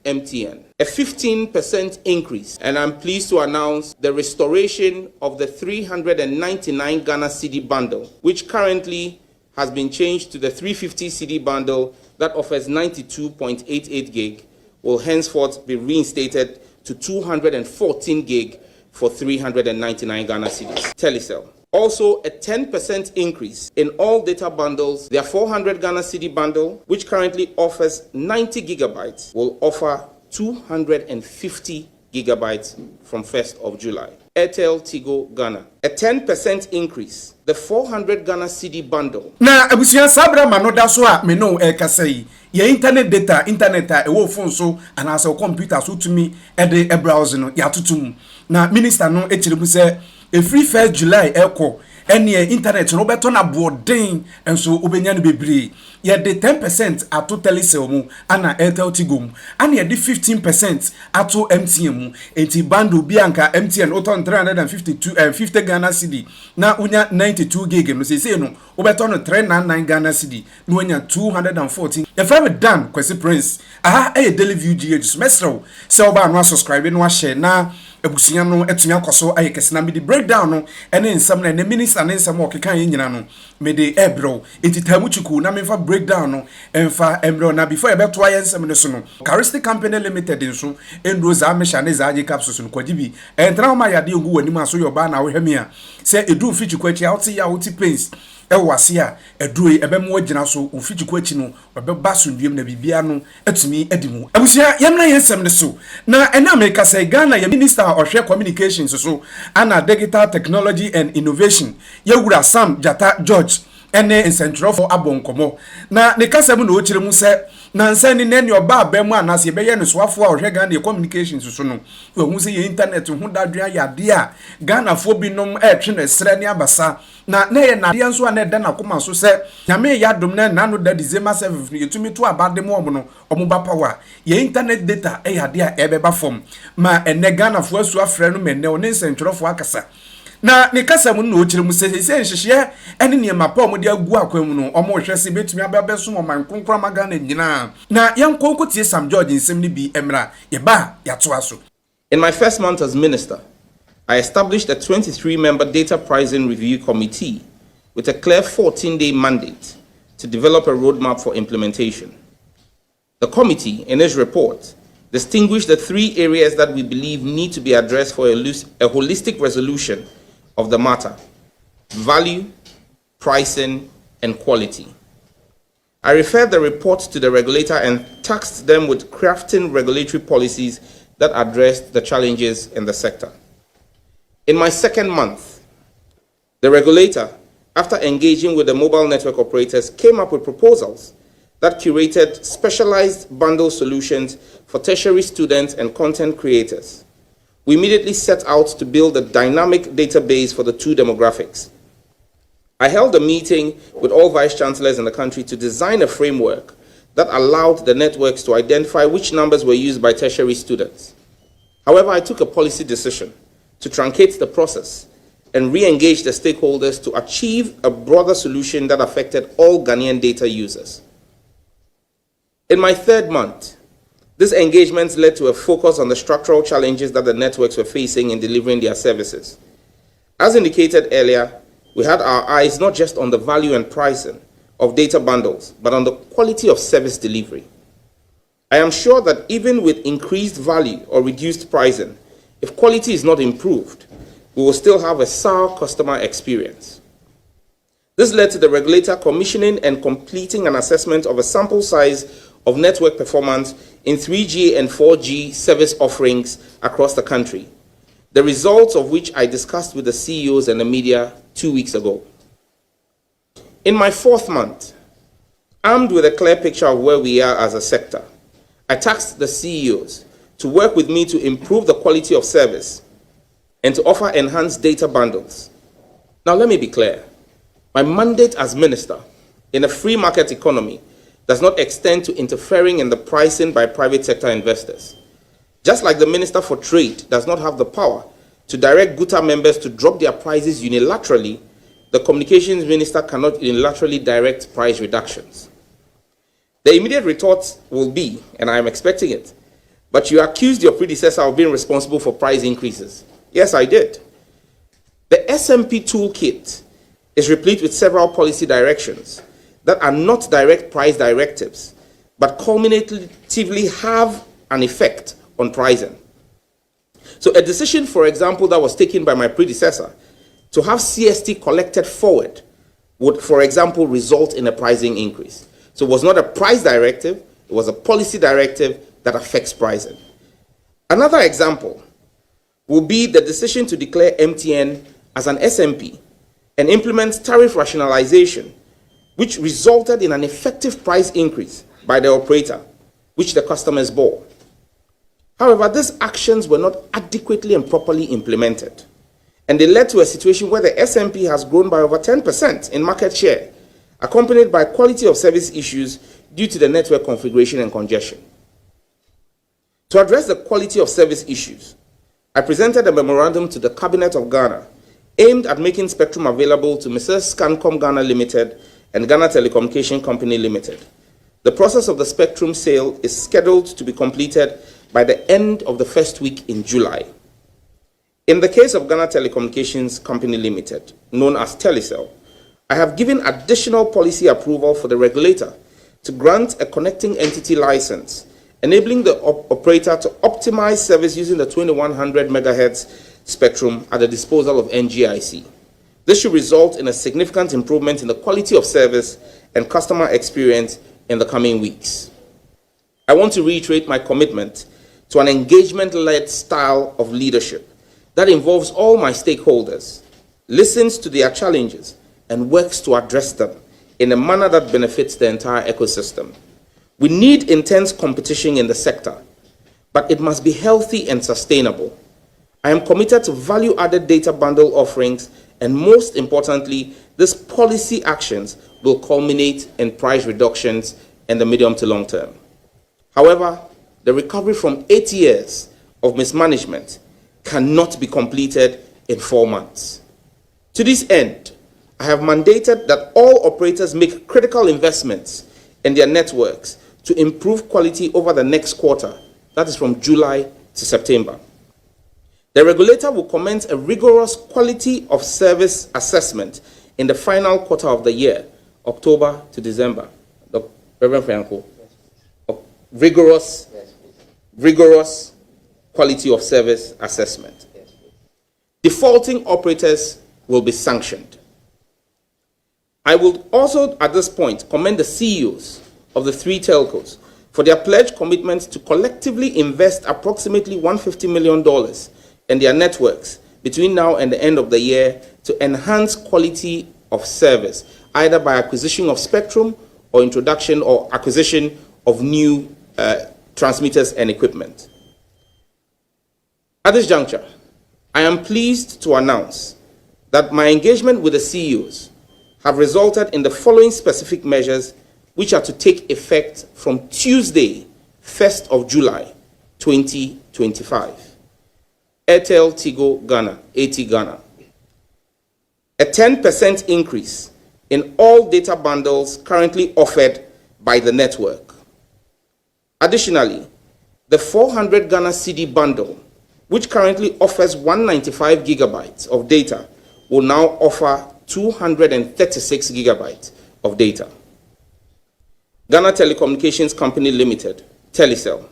MTN, a 15% increase, and I'm pleased to announce the restoration of the 399 Ghana cedi bundle, which currently has been changed to the 350 cedi bundle that offers 92.88 gig, will henceforth be reinstated to 214 gig for 399 Ghana cedis. Telecel. Also, a 10% increase in all data bundles. Their 400 Ghana cedi bundle, which currently offers 90 gigabytes, will offer 250 gigabytes from 1st of July. AirtelTigo Ghana, a 10% increase. The 400 Ghana cedi bundle. Na abusia sabra manoda so a me no kasai. Ye internet data, internet a ewo phone so anasa computer so tumi e de browse no ya tutum. Na minister no echirimu se a free 1st July echo any internet no beto na boarding enso obenya no bebre ye de 10% ato Telecel mu ana AirtelTigo mu ana ye de 15% ato MTN mu enti bundle bi anka MTN oton 350 Ghana cedi na unya 92 gig no say no obeto no 399 Ghana cedi no unya 214 ye fa me dan Kwesi Prince aha e daily view GH semester se oba no subscribe no share na ebusunya no etumi akoso ayekese na me di breakdown no ene nsam na ne minister ne nsam okeka nyina no me de ebro etitamu chuku na me fa breakdown no emfa embro na before e beto ayensam ne so no Charistic Company Limited nso endro za mesha ne za aje capsules no kwajibi entra ma yade ogu wani ma so yoba na wohwemi a se edu fichuku achi outi ya outi pains ewase a eduro ebemu agina so ofichuku achi no obeba sundiem na bibia no etumi edimu abusia yamna yensam ne so na ena America say Ghana ya minister ohwe communications so ana digital technology and innovation yewura Sam Jata George ene central for abonkomo na ne kasam na ochiremu se na nsani ne oba abemu anase beye ne soafo a ohwe Ghana communications so no hu se ye internet hu dadua yade a Ghana fo binom etwe ne sre ne abasa na ye na de nso na de na koma so se nyame ya dom na nanu da December 7 yetumi to abade mo no omuba power ye internet data yade a ebeba form ma ene Ghana fo asu afre no menne one central fo akasa na ne kasa mu no ochire mu se nhihye ene ne ma pa mu de agu akwam no omo hwese betumi ababeso mo man konkra magana nyina na yanko tie Sam George nsem ni bi emra ye ba ya to aso. In my first month as minister, I established a 23-member data pricing review committee with a clear 14-day mandate to develop a roadmap for implementation. The committee, in its report, distinguished the 3 areas that we believe need to be addressed for a holistic resolution of the matter: value, pricing, and quality. I referred the report to the regulator and tasked them with crafting regulatory policies that addressed the challenges in the sector. In my second month, the regulator, after engaging with the mobile network operators, came up with proposals that curated specialized bundle solutions for tertiary students and content creators. We immediately set out to build a dynamic database for the 2 demographics. I held a meeting with all vice chancellors in the country to design a framework that allowed the networks to identify which numbers were used by tertiary students. However, I took a policy decision to truncate the process and re-engage the stakeholders to achieve a broader solution that affected all Ghanaian data users. In my 3rd month, this engagement led to a focus on the structural challenges that the networks were facing in delivering their services. As indicated earlier, we had our eyes not just on the value and pricing of data bundles, but on the quality of service delivery. I am sure that even with increased value or reduced pricing, if quality is not improved, we will still have a sour customer experience. This led to the regulator commissioning and completing an assessment of a sample size of network performance in 3G and 4G service offerings across the country, the results of which I discussed with the CEOs and the media 2 weeks ago. In my 4th month, armed with a clear picture of where we are as a sector, I tasked the CEOs to work with me to improve the quality of service and to offer enhanced data bundles. Now let me be clear. My mandate as minister in a free market economy does not extend to interfering in the pricing by private sector investors. Just like the Minister for Trade does not have the power to direct GUTA members to drop their prices unilaterally, the Communications Minister cannot unilaterally direct price reductions. The immediate retort will be, and I am expecting it, But you accused your predecessor of being responsible for price increases. Yes, I did. The SMP toolkit is replete with several policy directions that are not direct price directives, but cumulatively have an effect on pricing. So a decision, for example, that was taken by my predecessor to have CST collected forward would, for example, result in a pricing increase. So it was not a price directive, it was a policy directive that affects pricing. Another example will be the decision to declare MTN as an SMP and implement tariff rationalization, which resulted in an effective price increase by the operator, which the customers bore. However, these actions were not adequately and properly implemented, and they led to a situation where the SMP has grown by over 10% in market share, accompanied by quality of service issues due to the network configuration and congestion. To address the quality of service issues, I presented a memorandum to the Cabinet of Ghana aimed at making spectrum available to Mrs. Scancom Ghana Limited and Ghana Telecommunication Company Limited. The process of the spectrum sale is scheduled to be completed by the end of the first week in July. In the case of Ghana Telecommunications Company Limited, known as Telecel, I have given additional policy approval for the regulator to grant a connecting entity license, enabling the operator to optimize service using the 2100 MHz spectrum at the disposal of NGIC. This should result in a significant improvement in the quality of service and customer experience in the coming weeks. I want to reiterate my commitment to an engagement-led style of leadership that involves all my stakeholders, listens to their challenges, and works to address them in a manner that benefits the entire ecosystem. We need intense competition in the sector, but it must be healthy and sustainable. I am committed to value-added data bundle offerings, and most importantly, these policy actions will culminate in price reductions in the medium to long term. However, the recovery from 8 years of mismanagement cannot be completed in 4 months. To this end, I have mandated that all operators make critical investments in their networks to improve quality over the next quarter, that is from July to September. The regulator will commence a rigorous quality of service assessment in the final quarter of the year, October to December. Reverend Franco, rigorous quality of service assessment. Defaulting operators will be sanctioned. I will also, at this point, commend the CEOs of the 3 telcos for their pledged commitment to collectively invest approximately $150 million in their networks between now and the end of the year to enhance quality of service, either by acquisition of spectrum or introduction or acquisition of new transmitters and equipment. At this juncture, I am pleased to announce that my engagement with the CEOs have resulted in the following specific measures, which are to take effect from Tuesday, 1st of July, 2025. AirtelTigo Ghana, AT Ghana. A 10% increase in all data bundles currently offered by the network. Additionally, the 400 Ghana CD bundle, which currently offers 195 gigabytes of data, will now offer 236 gigabytes of data. Ghana Telecommunications Company Limited, Telecel.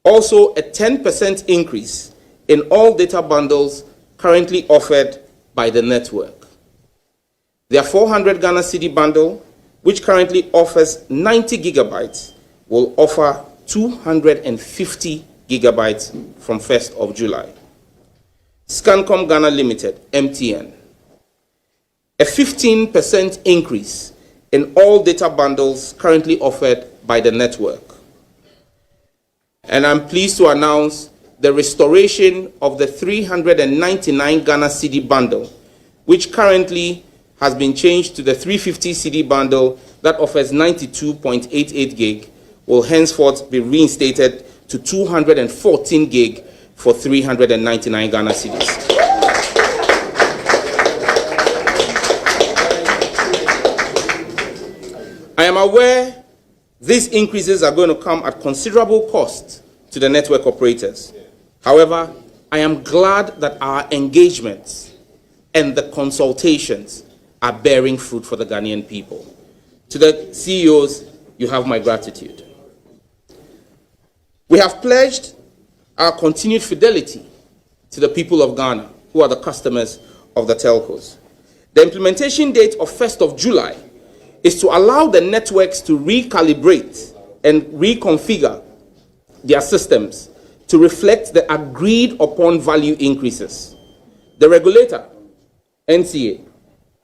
Also, a 10% increase in all data bundles currently offered by the network. Their 400 Ghana CD bundle, which currently offers 90 gigabytes, will offer 250 gigabytes from 1st of July. Scancom Ghana Limited, MTN. A 15% increase in all data bundles currently offered by the network. And I'm pleased to announce the restoration of the 399 Ghana CD bundle, which currently has been changed to the 350 CD bundle that offers 92.88 gig, will henceforth be reinstated to 214 gig for 399 Ghana CDs. I am aware these increases are going to come at considerable cost to the network operators. However, I am glad that our engagements and the consultations are bearing fruit for the Ghanaian people. To the CEOs, you have my gratitude. We have pledged our continued fidelity to the people of Ghana, who are the customers of the telcos. The implementation date of 1st of July is to allow the networks to recalibrate and reconfigure their systems to reflect the agreed upon value increases. The regulator, NCA,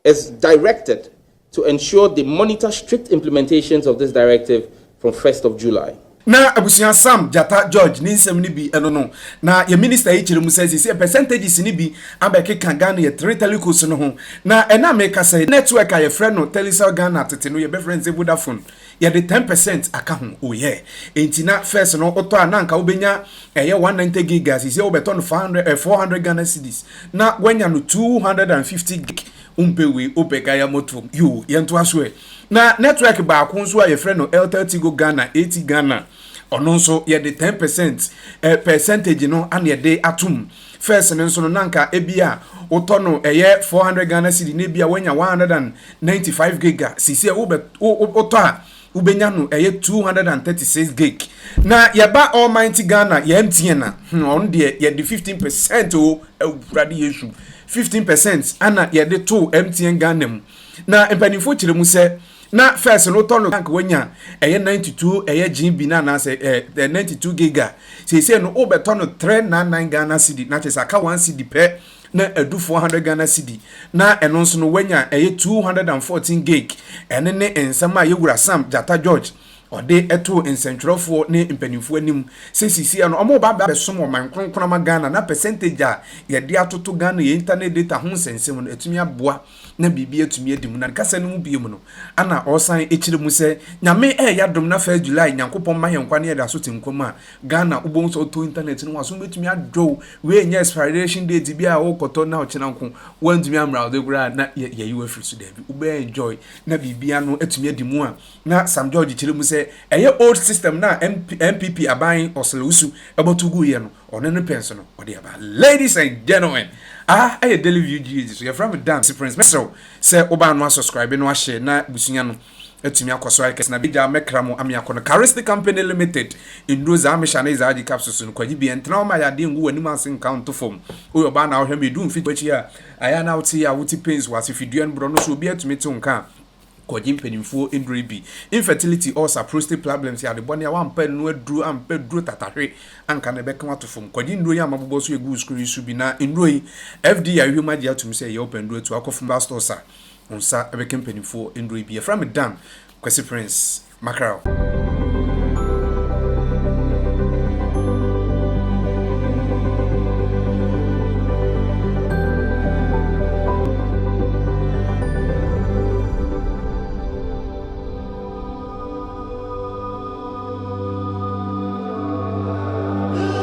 is directed to ensure they monitor strict implementations of this directive from 1st of July. Na abusia Sam Jata George ni nsem ni bi eno no na ye minister yi kire mu say percentages ni bi abeke kan Ghana ye Telecel no ho na ena make say network a ye friend no Telecel Ghana tete no ye be friend say Vodafone ye de 10% aka ho oye enti na first no oto ananka obenya ye 190 gigas say obeto no 400 Ghana cedis na wanya no 250 gig umpewe obeka ya moto yo ye nto aso na network ba ko nso a ye friend no AirtelTigo Ghana 80 Ghana ono nso ye de 10% percentage no an ye de atum first nso no nanka ebia oto no eye 400 Ghana cedi na ebia wanya 195 giga sisi oto a ubenya no eye 236 gig na yeba almighty Ghana ye MTN na on de ye de 15% o awurade yesu 15% ana ye de to MTN Ghana mu na empanifo kire mu se na first no tono tank wanya eye 92 eye GB na say 92 giga say no obeto no 399 Ghana cedi na chesa ka 1 cedi pe na edu 400 Ghana cedi na eno nso no wanya eye 214 gig ene ne ensama yewura Sam Jata George ode eto ensentwerofo ne impanifo anim sesisi no omo ba be somo man kronkronama Ghana na percentage a ye de atoto Ghana ye internet data ho sensem no etumi aboa na bibi etumi adim na kasa no mu biem no ana osan ekire mu se nyame yadom na 1 July nyankopon ma henkwa ne yada so tinkom a Ghana ubon so to internet no waso betumi adwo we nya expiration date bi a wo koto na ochina nko wantumi amra de gura na ye yiwa free so da bi ube enjoy na bibia no etumi adimu a na Sam George kire mu se eye old system na MPP aban oslusu ebotugu ye no ono no penso no ode aba. Ladies and gentlemen, aye daily view Jesus you from dance prince so say oba no subscribe no share na busunya no etumi akoso aikes na bija mekramo amiako no Charistic Company Limited indoza ameshana izaji capsules no kwaji bi entna ma ya de ngu wani masin count form oyo ba na ohwe me du mfi kwachi a aya na uti ya uti pains wase fiduan bro no so bi etumi to nka kwaji mpenimfo indribi infertility or prostate problems ya de bone ya wampa no aduru ampa duru tatahwe anka na beka wato form kwaji ndro ya mabobo so egu screen su bi na ndro FD ya huma dia tum say ya open do to akofumba store sa onsa ebeke mpenimfo indribi ya from dam Kwesi Prince Mackerel.